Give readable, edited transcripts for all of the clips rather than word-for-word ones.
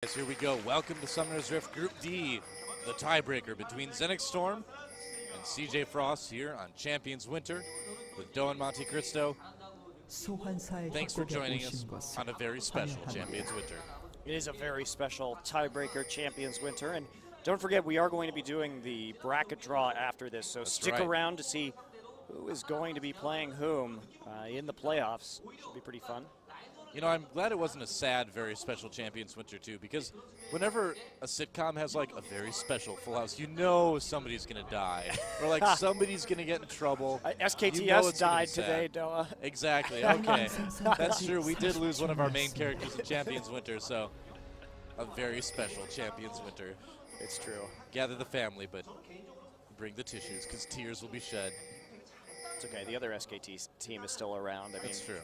As here we go. Welcome to Summoner's Rift Group D, the tiebreaker between Xenics Storm and CJ Frost here on Champions Winter with Doan Monte Cristo. Thanks for joining us on a very special Champions Winter. It is a very special tiebreaker Champions Winter, and don't forget we are going to be doing the bracket draw after this, so stick around to see who is going to be playing whom in the playoffs. Should be pretty fun. You know, I'm glad it wasn't a sad, very special Champions Winter, too, because whenever a sitcom has, like, a very special full house, you know somebody's going to die. Or, like, somebody's going to get in trouble. SKTS you know died today, Doa. Exactly. Okay. That's true. We did lose one of our main characters in Champions Winter, so a very special Champions Winter. It's true. Gather the family, but bring the tissues, because tears will be shed. It's okay. The other SKT team is still around. I mean, that's true.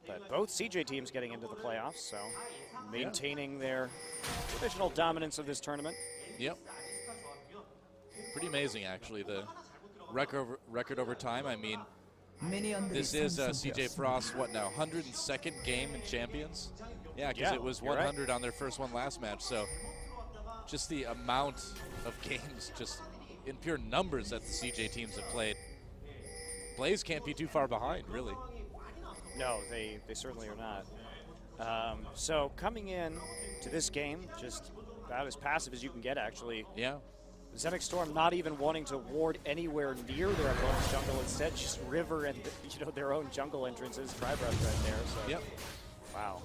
But both CJ teams getting into the playoffs, so maintaining their traditional dominance of this tournament. Yep. Pretty amazing, actually, the record over time. I mean, this is CJ Frost, what now, 102nd game in Champions? Yeah, because it was 100 on their first one last match. So just the amount of games, just in pure numbers that the CJ teams have played. Blaze can't be too far behind, really. No, they certainly are not. So coming in to this game, just about as passive as you can get, actually. Yeah. Xenics Storm not even wanting to ward anywhere near their opponent's jungle, instead just river and their own jungle entrances. Tribrush right there. So. Yep. Wow.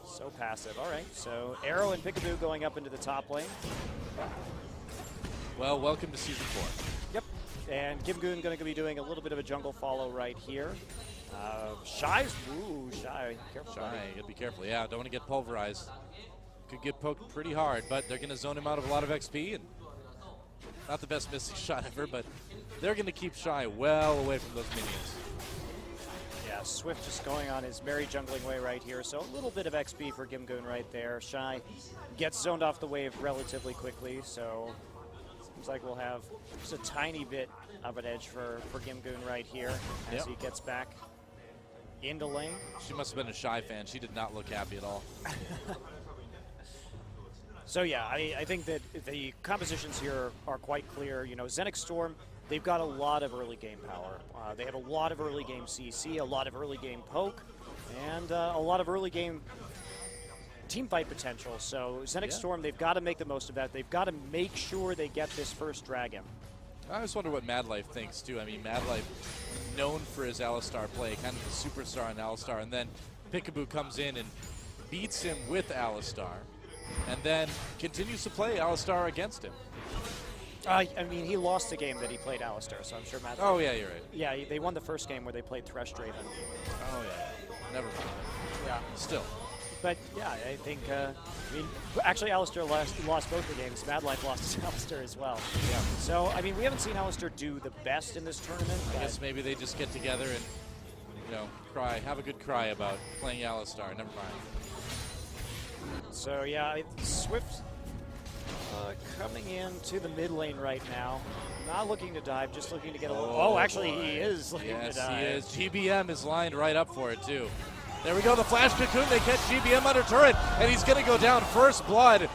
So passive. All right. So Arrow and Peekaboo going up into the top lane. Well, welcome to Season 4. Yep. And Gimgoon going to be doing a little bit of a jungle follow right here. Shy's, Shy, careful. Shy, you gotta be careful. Yeah, don't want to get pulverized. Could get poked pretty hard, but they're gonna zone him out of a lot of XP, and not the best missing shot ever, but they're gonna keep Shy well away from those minions. Yeah, Swift just going on his merry jungling way right here, so a little bit of XP for Gimgoon right there. Shy gets zoned off the wave relatively quickly, so seems like we'll have just a tiny bit of an edge for Gimgoon right here as he gets back into lane. She must have been a Shy fan. She did not look happy at all. So yeah, I think that the compositions here are quite clear. You know, Xenics Storm, they've got a lot of early game power. They have a lot of early game CC, a lot of early game poke, and a lot of early game team fight potential. So Xenics Storm, they've got to make the most of that. They've got to make sure they get this first dragon. I just wonder what Mad Life thinks, too. I mean, Mad Life, known for his Alistar play, kind of the superstar in Alistar, and then Peekaboo comes in and beats him with Alistar, and then continues to play Alistar against him. I mean, he lost the game that he played Alistar, so I'm sure Mad Life. Oh, yeah, you're right. Yeah, they won the first game where they played Thresh Draven. Oh, yeah. Never mind. Yeah. Still. But yeah, I think, I mean, actually Alistar lost both the games. Mad Life lost to Alistar as well. Yeah. So, I mean, we haven't seen Alistar do the best in this tournament. I guess maybe they just get together and, you know, cry, have a good cry about playing Alistar. Never mind. So, yeah, Swift coming into the mid lane right now. Not looking to dive, just looking to get a little... Oh, actually, he is looking to dive. Yes, he is. GBM is lined right up for it, too. There we go, the Flash Cocoon, they catch GBM under turret, and he's going to go down. First blood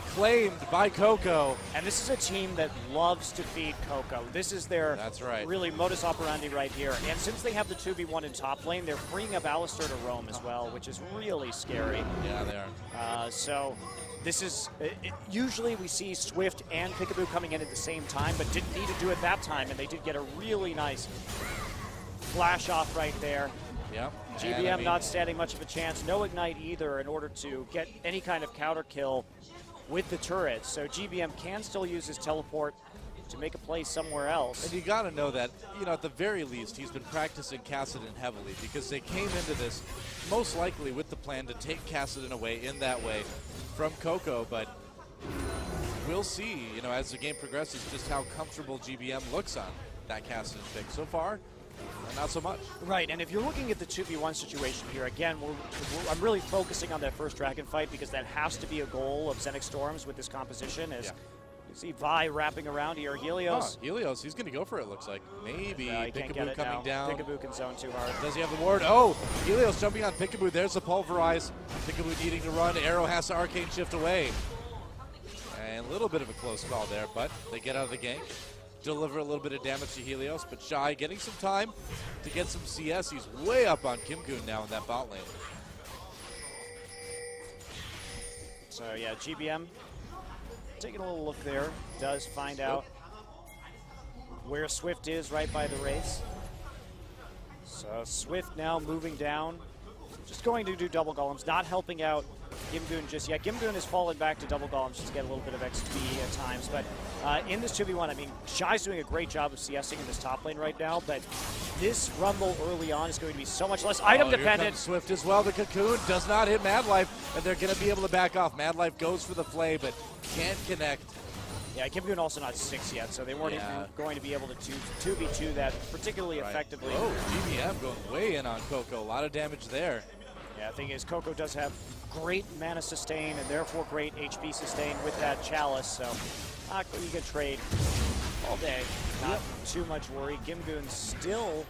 claimed by Coco. And this is a team that loves to feed Coco. This is their really modus operandi right here. And since they have the 2v1 in top lane, they're freeing up Alistar to roam as well, which is really scary. Yeah, they are. So this is, usually we see Swift and Peekaboo coming in at the same time, but didn't need to do it that time, and they did get a really nice flash off right there. Yep. GBM not standing much of a chance. No Ignite either in order to get any kind of counter kill with the turrets. So GBM can still use his teleport to make a play somewhere else. And you got to know that, you know, at the very least, he's been practicing Kassadin heavily because they came into this most likely with the plan to take Kassadin away in that way from Coco. But we'll see, you know, as the game progresses, just how comfortable GBM looks on that Kassadin pick. So far, not so much. Right, and if you're looking at the 2v1 situation here, again, I'm really focusing on that first dragon fight because that has to be a goal of Xenics Storms with this composition is, See Vi wrapping around here. Helios. Helios, he's going to go for it, looks like. Maybe. Peekaboo coming down. Peekaboo can zone too hard. Does he have the ward? Oh, Helios jumping on Peekaboo. There's the pulverize. Peekaboo needing to run. Arrow has to arcane shift away. And a little bit of a close call there, but they get out of the gank. Deliver a little bit of damage to Helios, but Shy getting some time to get some CS. He's way up on Kimgoon now in that bot lane. So yeah, GBM taking a little look there, does find out where Swift is right by the race. So Swift now moving down, just going to do double golems, not helping out Gimgoon just yet. Gimgoon has fallen back to double golems just to get a little bit of XP at times, but in this 2v1, I mean, Shy's doing a great job of CSing in this top lane right now, but this rumble early on is going to be so much less item dependent. Here comes Swift as well. The cocoon does not hit Mad Life, and they're going to be able to back off. Mad Life goes for the play, but can't connect. Yeah, Gimgoon also not 6 yet, so they weren't even going to be able to 2v2 that particularly effectively. Oh, GBM going way in on Coco. A lot of damage there. Yeah, the thing is, Coco does have great mana sustain and therefore great HP sustain with that chalice, so you can trade all day. Not too much worry. Gimgoon still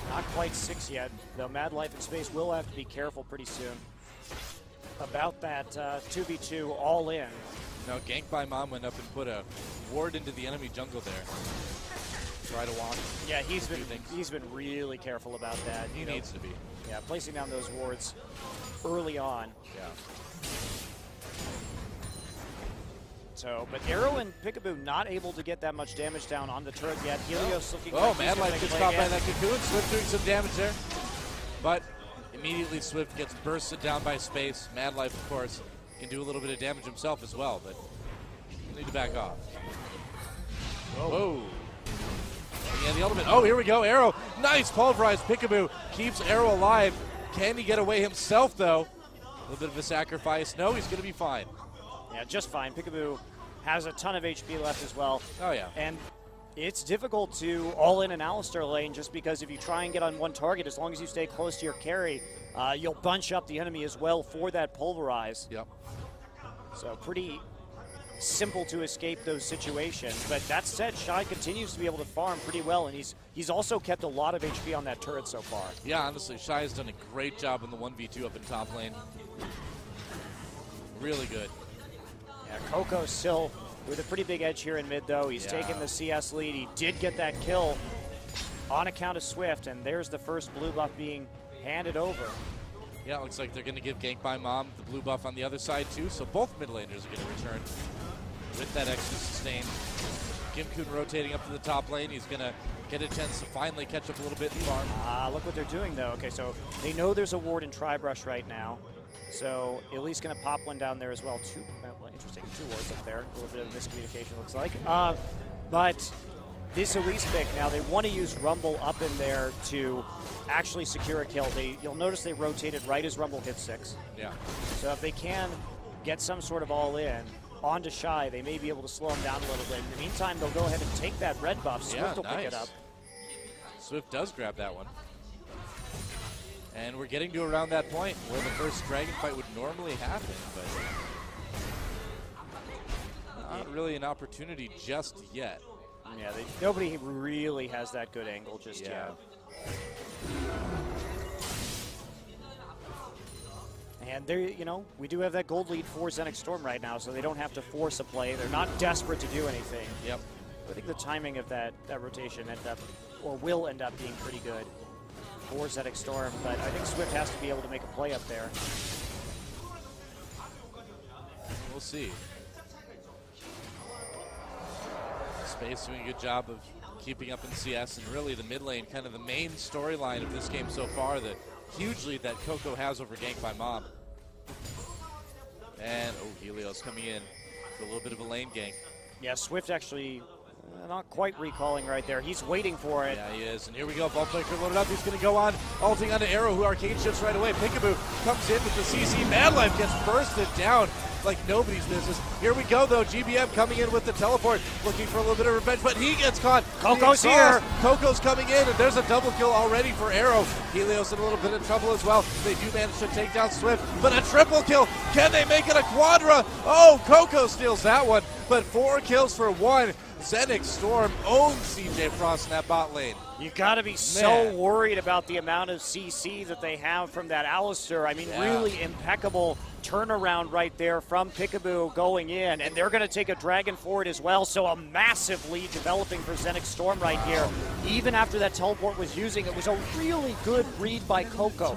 not quite 6 yet, though Mad Life in space will have to be careful pretty soon about that 2v2 all in. Now, Gank by Mom went up and put a ward into the enemy jungle there. Try to walk. Yeah, he's been really careful about that. He needs to be. Yeah, placing down those wards early on. Yeah. So, but Arrow and Peekaboo not able to get that much damage down on the turret yet. Helios looking like Mad Life gets caught by that cocoon. Swift doing some damage there. But immediately Swift gets bursted down by space. Mad Life, of course, can do a little bit of damage himself as well, but he'll need to back off. Whoa. Yeah, the ultimate. Oh, here we go. Arrow. Nice pulverize. Peekaboo keeps Arrow alive. Can he get away himself, though? A little bit of a sacrifice. No, he's going to be fine. Yeah, just fine. Peekaboo has a ton of HP left as well. Oh, yeah. And it's difficult to all in an Alistar lane just because if you try and get on one target, as long as you stay close to your carry, you'll bunch up the enemy as well for that pulverize. Yep. So pretty simple to escape those situations. But that said, Shy continues to be able to farm pretty well, and he's also kept a lot of HP on that turret so far. Yeah, honestly, Shy has done a great job in the 1v2 up in top lane. Really good. Yeah, Coco still with a pretty big edge here in mid, though. He's taken the CS lead. He did get that kill on account of Swift, and there's the first blue buff being handed over. Yeah, it looks like they're going to give Gank by Mom the blue buff on the other side, too, so both mid laners are going to return with that extra sustain. Gimgoon rotating up to the top lane. He's going to get a chance to finally catch up a little bit and farm. Look what they're doing, though. Okay, so they know there's a ward in Tribrush right now. So Elise going to pop one down there as well. Interesting, 2 wards up there. A little bit of miscommunication, looks like. But this Elise pick, now they want to use Rumble up in there to actually secure a kill. You'll notice they rotated right as Rumble hits 6. Yeah. So if they can get some sort of all-in onto Shy, they may be able to slow him down a little bit. In the meantime, they'll go ahead and take that red buff. Swift will pick it up. Swift does grab that one. And we're getting to around that point where the first dragon fight would normally happen, but not really an opportunity just yet. Yeah, nobody really has that good angle just yet. And there, we do have that gold lead for Xenics Storm right now, so they don't have to force a play. They're not desperate to do anything. Yep. I think the timing of that rotation will end up being pretty good for Xenics Storm, but I think Swift has to be able to make a play up there. We'll see. Space doing a good job of keeping up in CS, and really the mid lane, kind of the main storyline of this game so far, the huge lead that Coco has over Gank by Mom. And, Helios coming in for a little bit of a lane gank. Yeah, Swift actually not quite recalling right there. He's waiting for it. Yeah, he is. And here we go. Ball breaker loaded up. He's going to go on, ulting onto Arrow, who arcane shifts right away. Peekaboo comes in with the CC. Mad Life gets bursted down. like nobody's business. Here we go, though. GBM coming in with the teleport, looking for a little bit of revenge, but he gets caught. Coco's here. Coco's coming in, and there's a double kill already for Arrow. Helios in a little bit of trouble as well. They do manage to take down Swift, but a triple kill. Can they make it a quadra? Oh, Coco steals that one, but 4 kills for 1. Xenics Storm owns CJ Frost in that bot lane. You got to be so worried about the amount of CC that they have from that Alistair. I mean, really impeccable turnaround right there from Peekaboo going in, and they're going to take a dragon for it as well, so a massive lead developing for Xenics Storm right here. Even after that teleport was using, it was a really good read by Coco.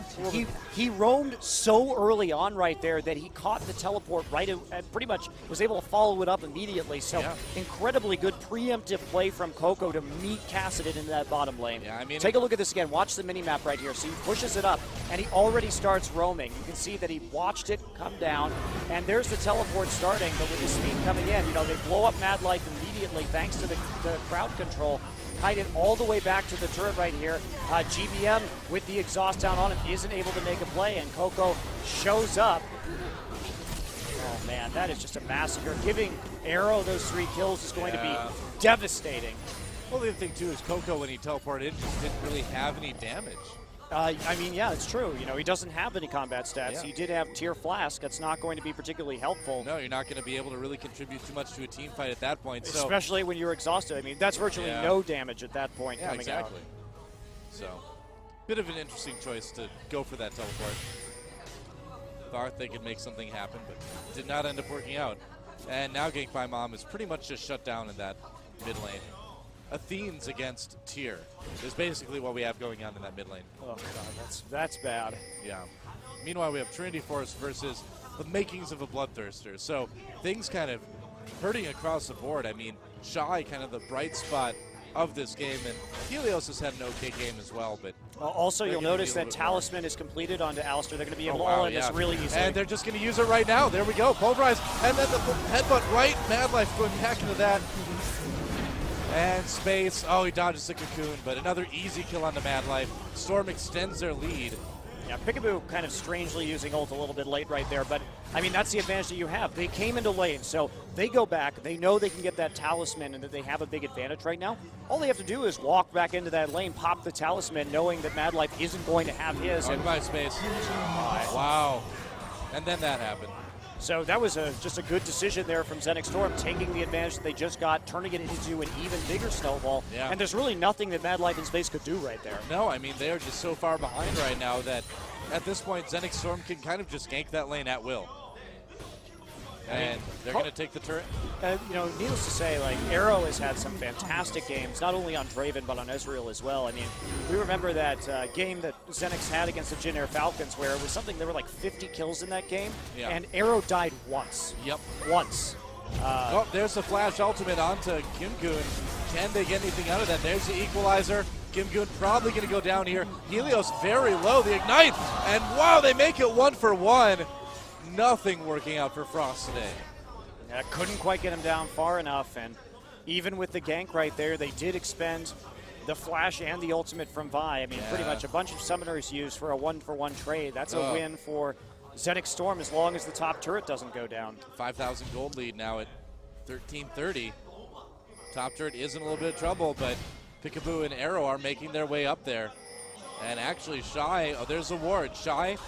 He roamed so early on right there that he caught the teleport right and pretty much was able to follow it up immediately, so incredibly good preemptive play from Coco to meet Cassidon in that bottom lane. Yeah, I mean, take a look at this again. Watch the mini-map right here. So he pushes it up, and he already starts roaming. You can see that he watched it come down, and there's the teleport starting, but with the speed coming in, you know, they blow up Mad Life immediately thanks to the crowd control. Kite it all the way back to the turret right here. GBM with the exhaust down on him isn't able to make a play, and Coco shows up. Oh man, that is just a massacre. Giving Arrow those 3 kills is going to be devastating. Well, the other thing too is Coco, when he teleported in, just didn't really have any damage. I mean, yeah, it's true. You know, he doesn't have any combat stats. Yeah. He did have Tier Flask. That's not going to be particularly helpful. No, you're not going to be able to really contribute too much to a team fight at that point. So. Especially when you're exhausted. I mean, that's virtually no damage at that point coming out. So, bit of an interesting choice to go for that teleport. Thought they could make something happen, but did not end up working out. And now Gankby Mom is pretty much just shut down in that mid lane. Athenes against Tyr is basically what we have going on in that mid lane. Oh god, that's bad. Yeah. Meanwhile, we have Trinity Force versus the makings of a Bloodthirster. So things kind of hurting across the board. I mean, Shy kind of the bright spot of this game, and Helios has had an okay game as well. But also, you'll notice that Talisman is completed onto Alistair. They're going to be able to all in this really easily. And they're just going to use it right now. There we go, pulverize, and then the headbutt right. Mad Life going back into that. And Space, oh, he dodges the cocoon, but another easy kill on the Mad Life. Storm extends their lead. Yeah, Peekaboo kind of strangely using ult a little bit late right there, but I mean, that's the advantage that you have. They came into lane, so they go back. They know they can get that Talisman and that they have a big advantage right now. All they have to do is walk back into that lane, pop the Talisman, knowing that Mad Life isn't going to have his. Oh, goodbye, Space. Wow. And then that happened. So that was just a good decision there from Xenics Storm, taking the advantage that they just got, turning it into an even bigger snowball. Yeah. And there's really nothing that Mad Life and Space could do right there. No, I mean, they are just so far behind right now that at this point, Xenics Storm can kind of just gank that lane at will. And they're going to take the turret. You know, needless to say, like, Arrow has had some fantastic games, not only on Draven, but on Ezreal as well. I mean, we remember that game that Xenics had against the Jin Air Falcons, where it was something, there were like 50 kills in that game, and Arrow died once. Yep. Once. Oh, there's the flash ultimate onto Gimgoon. Can they get anything out of that? There's the equalizer. Gimgoon probably going to go down here. Helios very low, the ignite, and wow, they make it 1-for-1. Nothing working out for Frost today. Yeah, couldn't quite get him down far enough, and even with the gank right there, they did expend the flash and the ultimate from Vi. I mean, pretty much a bunch of summoners used for a 1-for-1 trade. That's a win for Xenics Storm as long as the top turret doesn't go down. 5,000 gold lead now at 1330. Top turret is in a little bit of trouble, but Peekaboo and Arrow are making their way up there. And actually, Shy, oh, there's a ward. Shy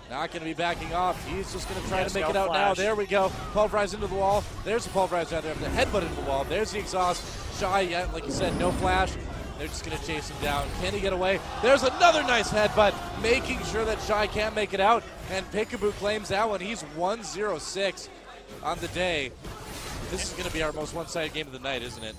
not going to be backing off. He's just going to try to make it out now. There we go. Pulverize into the wall. There's the pulverize out there. The headbutt into the wall. There's the exhaust. Shy, yeah, like you said, no flash. They're just going to chase him down. Can he get away? There's another nice headbutt, making sure that Shy can't make it out. And Peekaboo claims that one. He's 1-0-6 on the day. This is going to be our most one-sided game of the night, isn't it?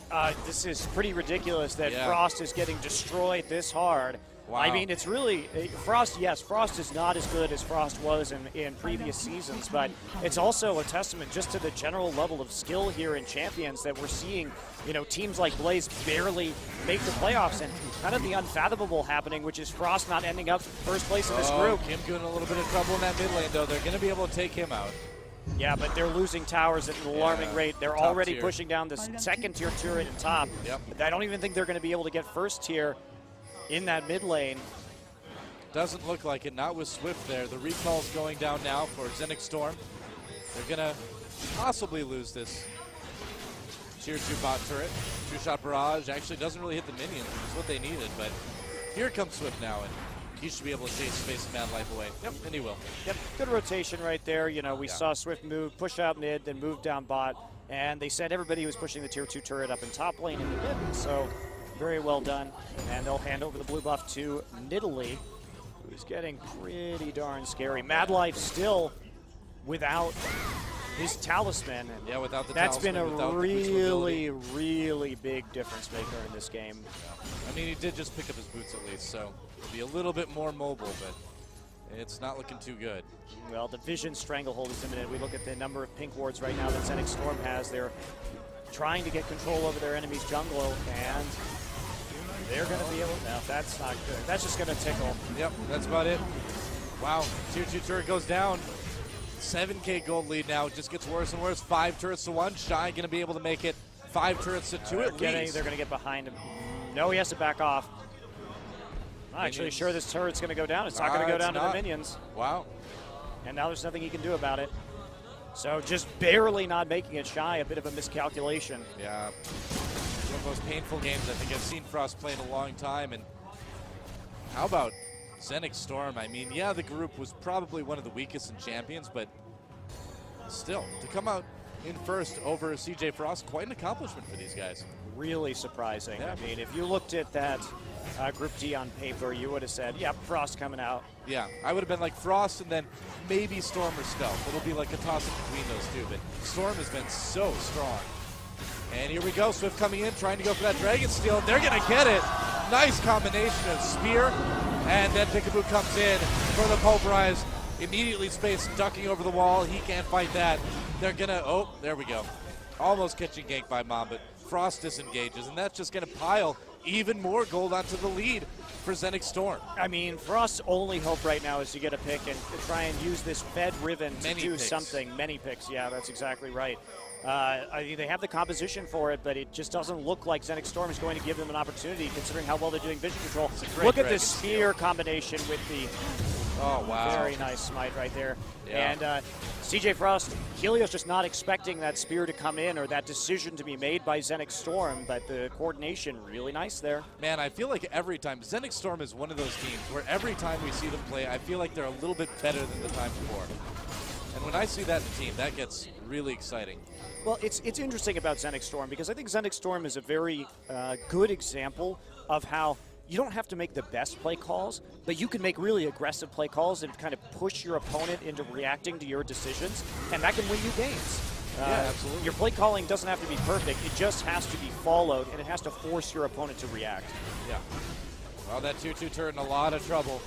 This is pretty ridiculous that Frost is getting destroyed this hard. Wow. I mean, it's really, Frost, yes, Frost is not as good as Frost was in previous seasons, but it's also a testament just to the general level of skill here in Champions that we're seeing, you know, teams like Blaze barely make the playoffs, and kind of the unfathomable happening, which is Frost not ending up first place in this group. Gimgoon in a little bit of trouble in that mid lane, though. They're going to be able to take him out. Yeah, but they're losing towers at an alarming rate. They're already pushing down the second-tier turret at top. Yep. I don't even think they're going to be able to get first tier in that mid lane. Doesn't look like it, not with Swift there. The recall's going down now for Xenics Storm. They're going to possibly lose this Tier 2 bot turret. Two-shot barrage actually doesn't really hit the minions, which is what they needed, but here comes Swift now, and he should be able to chase Space and Mad Life away. Yep, and he will. Yep, good rotation right there. You know, we saw Swift move, push out mid, then move down bot, and they said everybody was pushing the Tier 2 turret up in top lane in the mid, so very well done. And they'll hand over the blue buff to Nidalee, who's getting pretty darn scary. Mad Life still without his talisman. And yeah, without the that's talisman, been a really, really big difference maker in this game. I mean, he did just pick up his boots at least, so he'll be a little bit more mobile, but it's not looking too good. Well, the Vision Stranglehold is imminent. We look at the number of pink wards right now that Xenics Storm has. They're trying to get control over their enemy's jungle, and they're going to be able to. No, that's not good. That's just going to tickle. Yep, that's about it. Wow, Tier 2 turret goes down. 7K gold lead now. It just gets worse and worse. 5 turrets to 1. Shy going to be able to make it 5 turrets to 2 at least. They're going to get behind him. No, he has to back off. I'm not actually sure this turret's going to go down. It's not going to go down to the minions. Wow. And now there's nothing he can do about it. So just barely not making it. Shy, a bit of a miscalculation. Yeah. One of the most painful games I think I've seen Frost play in a long time. And how about Xenics Storm? I mean, yeah, the group was probably one of the weakest in Champions, but still, to come out in first over CJ Frost, quite an accomplishment for these guys. Really surprising. Yeah. I mean, if you looked at that Group D on paper, you would have said, yeah, Frost coming out. Yeah, I would have been like Frost and then maybe Storm or Stealth. It'll be like a toss-up between those two, but Storm has been so strong. And here we go, Swift coming in, trying to go for that Dragon Steel. They're going to get it. Nice combination of Spear, and then Peekaboo comes in for the Pulverize. Immediately Space ducking over the wall. He can't fight that. They're going to, oh, there we go. Almost catching gank by Mom, but Frost disengages, and that's just going to pile even more gold onto the lead for Xenics Storm. I mean, Frost's only hope right now is to get a pick and try and use this Fed Riven to do something. Many picks, yeah, that's exactly right. I mean, they have the composition for it, but it just doesn't look like Xenics Storm is going to give them an opportunity, considering how well they're doing vision control. Look at this spear combination with the very nice smite right there. Yeah. And CJ Frost, Helios just not expecting that spear to come in or that decision to be made by Xenics Storm, but the coordination really nice there. Man, I feel like every time, Xenics Storm is one of those teams where every time we see them play, I feel like they're a little bit better than the time before. And when I see that in the team, that gets really exciting. Well, it's interesting about Xenics Storm because I think Xenics Storm is a very good example of how you don't have to make the best play calls, but you can make really aggressive play calls and kind of push your opponent into reacting to your decisions, and that can win you games. Yeah, absolutely. Your play calling doesn't have to be perfect. It just has to be followed, and it has to force your opponent to react. Yeah. Well, that 2-2 turret in a lot of trouble.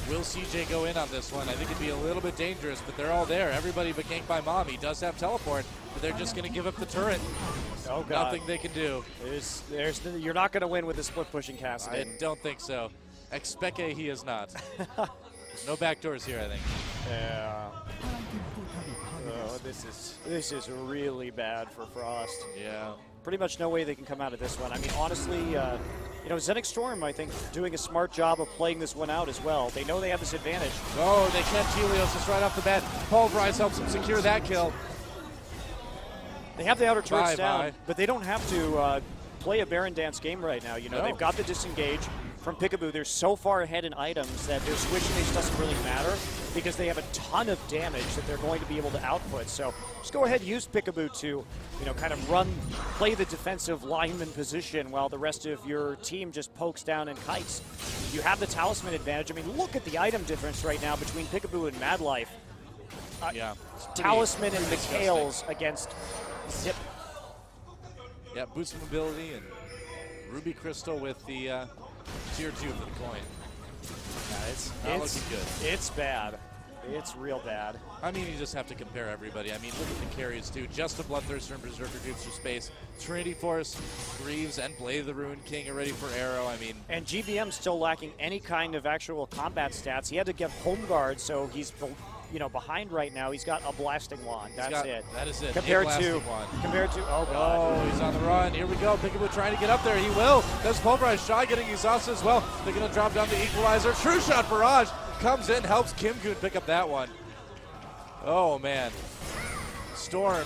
Will CJ go in on this one? I think it'd be a little bit dangerous, but they're all there. Everybody but ganked by Mom. He does have teleport, but they're just going to give up the turret. Oh, God. Nothing they can do. You're not going to win with the split pushing cast. I don't think so. Expeke he is not. No backdoors here, I think. Yeah. Oh, this is really bad for Frost. Yeah. Pretty much no way they can come out of this one. I mean, honestly, you know, Xenics Storm, I think, doing a smart job of playing this one out as well. They know they have this advantage. Oh, they catch Helios just right off the bat. Pulverize helps them secure that kill. They have the outer turrets down, but they don't have to play a Baron Dance game right now. You know, they've got the disengage from Peekaboo. They're so far ahead in items that their switch phase doesn't really matter because they have a ton of damage that they're going to be able to output. So just go ahead and use Peekaboo to, you know, kind of play the defensive lineman position while the rest of your team just pokes down and kites. You have the talisman advantage. I mean, look at the item difference right now between Peekaboo and Mad Life. Talisman and Mikhail's against Zip. Yeah, boost mobility and Ruby Crystal with the tier 2 for the coin. Yeah, it's not looking good. It's bad. It's real bad. I mean, you just have to compare everybody. I mean, look at the carries, too. Just a Bloodthirster and Berserker Dupes for space. Trinity Force, Greaves, and Blade the Rune King are ready for Arrow. I mean... And GBM's still lacking any kind of actual combat stats. He had to get Home Guard, so he's, you know, behind right now. He's got a Blasting Wand. That's it. That is it. Compared to, oh, God. Oh, he's on the run. Here we go. Peekaboo trying to get up there. He will. There's Pulverize. Shy getting exhausted as well. They're going to drop down the Equalizer. True Shot Barrage comes in, helps Kim Goon pick up that one. Oh, man. Storm,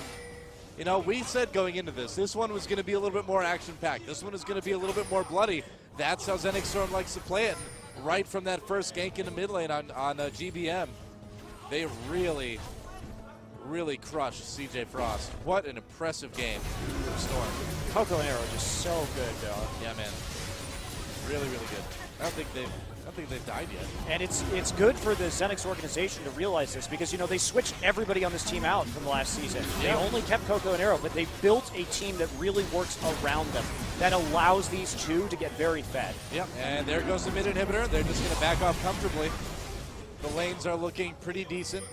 you know, we said going into this one was going to be a little bit more action-packed. This one is going to be a little bit more bloody. That's how Xenics Storm likes to play it. Right from that first gank in the mid lane on GBM, they really crushed CJ Frost. What an impressive game from Storm. Coco and Arrow just so good, though. Yeah, man. Really good. I don't think they've died yet. And it's good for the Xenics organization to realize this because, you know, they switched everybody on this team out from the last season. Yeah. They only kept Coco and Arrow, but they built a team that really works around them, that allows these two to get very fed. Yep, and there goes the mid inhibitor. They're just going to back off comfortably. The lanes are looking pretty decent.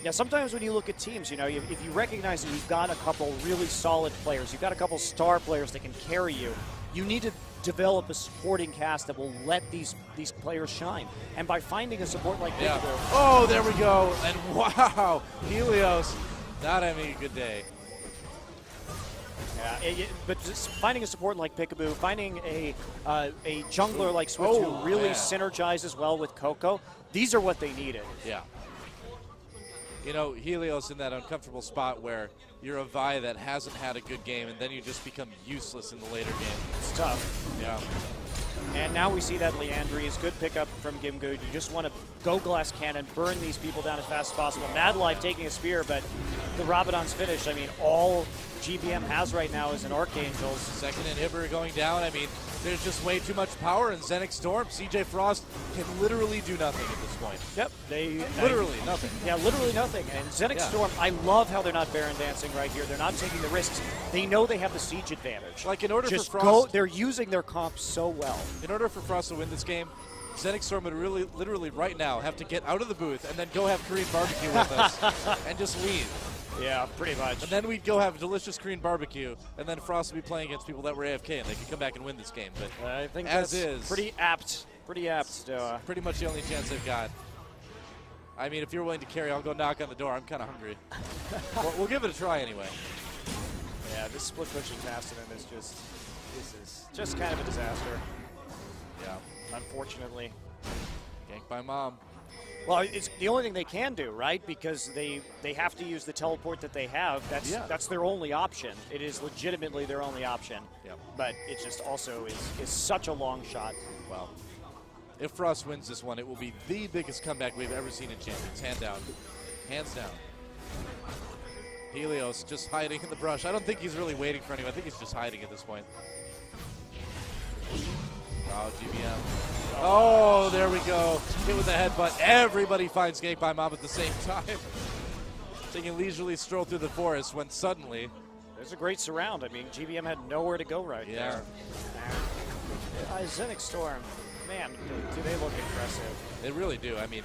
Yeah, sometimes when you look at teams, you know, if you recognize that you've got a couple really solid players, you've got a couple star players that can carry you, you need to develop a supporting cast that will let these players shine. And by finding a support like Peekaboo. Oh, there we go. And wow, Helios not having a good day. Yeah, but just finding a support like Peekaboo, finding a jungler like Swift who really synergizes well with Coco, these are what they needed. Yeah. You know, Helios in that uncomfortable spot where you're a Vi that hasn't had a good game, and then you just become useless in the later game. It's tough. Yeah. And now we see that Leandri is good pickup from Gimgood. You just want to go glass cannon, burn these people down as fast as possible. Mad Life taking a spear, but the Rabadon's finished. I mean, all GBM has right now is an Archangels. Second inhibitor going down. I mean, there's just way too much power in Xenics Storm. CJ Frost can literally do nothing at this point. Yep. Literally nothing. Yeah, literally nothing. And Xenics Storm, I love how they're not Baron dancing right here. They're not taking the risks. They know they have the siege advantage. Like, in order just for Frost... they're using their comp so well. In order for Frost to win this game, Xenics Storm would really, literally right now have to get out of the booth and then go have Korean barbecue with us and just leave. Yeah, pretty much. And then we'd go have delicious Korean barbecue, and then Frost would be playing against people that were AFK, and they could come back and win this game. But I think as that's is, pretty apt. Pretty apt. Pretty much the only chance they've got. I mean, if you're willing to carry, I'll go knock on the door. I'm kind of hungry. We'll give it a try anyway. Yeah, this split pushing past him is just kind of a disaster. Yeah. Unfortunately. Ganked by Mom. Well, it's the only thing they can do, right? Because they have to use the teleport that they have. That's their only option. It is legitimately their only option. Yep. But it just also is such a long shot. Well, if Frost wins this one, it will be the biggest comeback we've ever seen in Champions. Hands down. Helios just hiding in the brush. I don't think he's really waiting for anyone. I think he's just hiding at this point. Oh, GBM. Oh, there we go. Hit with the headbutt. Everybody finds Gank by Mob at the same time. Taking a leisurely stroll through the forest when suddenly... There's a great surround. I mean, GBM had nowhere to go right there. Xenics Storm. Man, do they look impressive. They really do. I mean,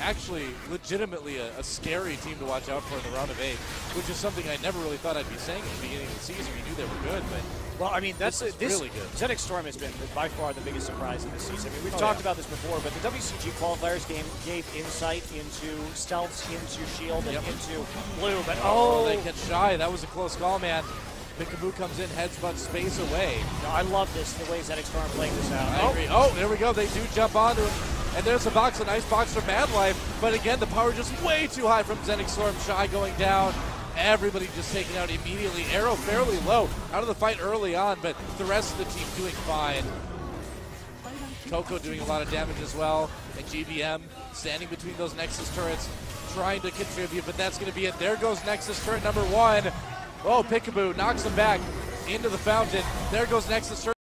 actually, legitimately a scary team to watch out for in the round of 8, which is something I never really thought I'd be saying at the beginning of the season. We knew they were good, but... Well, I mean, this really good. Xenics Storm has been by far the biggest surprise in this season. I mean, we've talked about this before, but the WCG qualifiers game gave insight into stealths, into shield, and into blue. But they catch shy. That was a close call, man. Peekaboo comes in, headsbutt space away. No, I love this, the way Xenics Storm playing this out. I agree. Oh, there we go. They do jump onto him. And there's a box, a nice box for Mad Life. But again, the power just way too high from Xenics Storm. Shy going down. Everybody just taken out immediately. Arrow fairly low, out of the fight early on, but the rest of the team doing fine. Coco doing a lot of damage as well, and GBM standing between those Nexus turrets, trying to contribute, but that's going to be it. There goes Nexus turret number 1. Oh, Peekaboo knocks him back into the fountain. There goes Nexus turret.